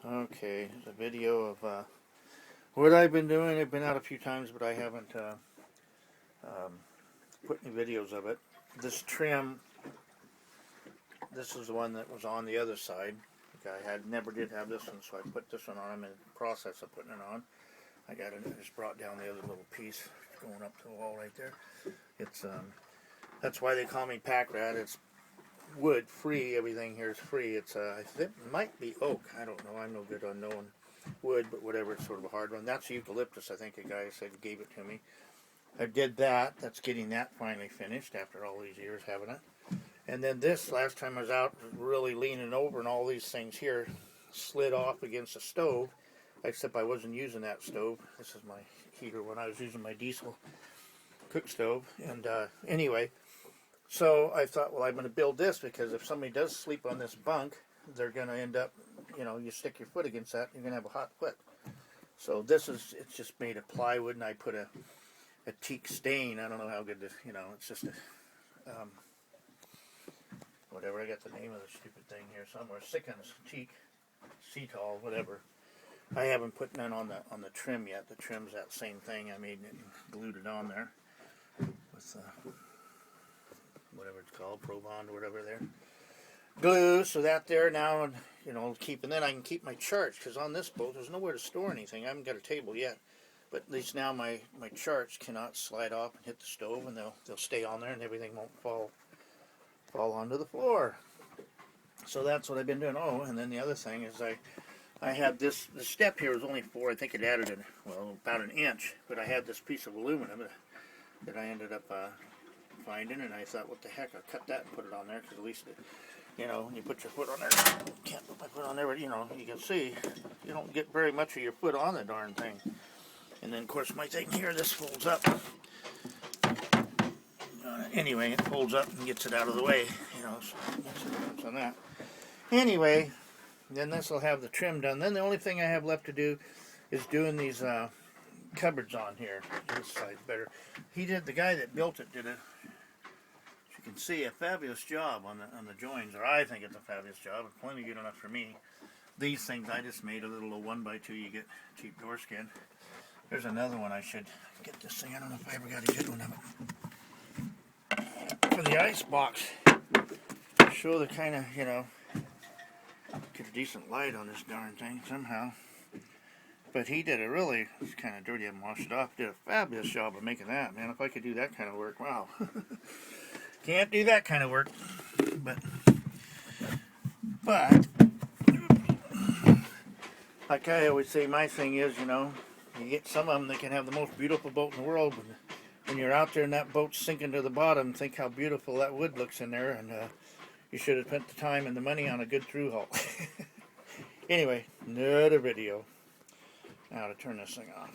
Okay, the video of what I've been doing. I've been out a few times, but I haven't um, put any videos of it. This trim, this is the one that was on the other side. I never did have this one, so I put this one on. I'm in the process of putting it on. I just brought down the other little piece going up to the wall right there. It's that's why they call me Pack Rat. It's wood free. Everything here is free. It might be oak. I don't know. I'm no good on knowing wood, but whatever. It's sort of a hard one. That's eucalyptus. I think a guy said gave it to me. I did that. That's getting that finally finished after all these years having it. And then this last time I was out, really leaning over, and all these things here slid off against the stove. Except I wasn't using that stove. This is my heater when I was using my diesel cook stove. And anyway. So I thought, well, I'm going to build this because if somebody does sleep on this bunk, they're going to end up, you stick your foot against that, you're going to have a hot foot. So it's just made of plywood, and I put a teak stain. I don't know how good this, it's just whatever. I got the name of the stupid thing here somewhere. Sickens, teak, cetal, whatever. I haven't put none on the trim yet. The trim's that same thing. I made it and glued it on there with whatever it's called, Provond or whatever there. Glue, so that there now, and then I can keep my charts, because on this boat there's nowhere to store anything. I haven't got a table yet, but at least now my charts cannot slide off and hit the stove, and they'll stay on there, and everything won't fall onto the floor. So that's what I've been doing. Oh, and then the other thing is I had the step here was only I think it added about an inch, but I had this piece of aluminum that I ended up finding, and I thought, what the heck, I'll cut that and put it on there, because at least when you put your foot on there, can't put my foot on there, but you can see you don't get very much of your foot on the darn thing. And then of course my thing here, this folds up. Anyway, it folds up and gets it out of the way, so on that. Anyway, then this will have the trim done. Then the only thing I have left to do is doing these cupboards on here. This side's better. The guy that built it did you can see, a fabulous job on the joins, or I think it's a fabulous job. It's plenty good enough for me. These things I just made a little 1x2. You get cheap door skin. There's another one. I should get this thing. I don't know if I ever got a good one of it for the ice box. Show the kind of get a decent light on this darn thing somehow. But he did it's kind of dirty. I haven't washed it off. Did a fabulous job of making that, man. If I could do that kind of work, wow. Can't do that kind of work, but like I always say, my thing is, you get some of them that can have the most beautiful boat in the world, but when you're out there and that boat's sinking to the bottom, think how beautiful that wood looks in there, and you should have spent the time and the money on a good through hull. Anyway, another video. Now to turn this thing on.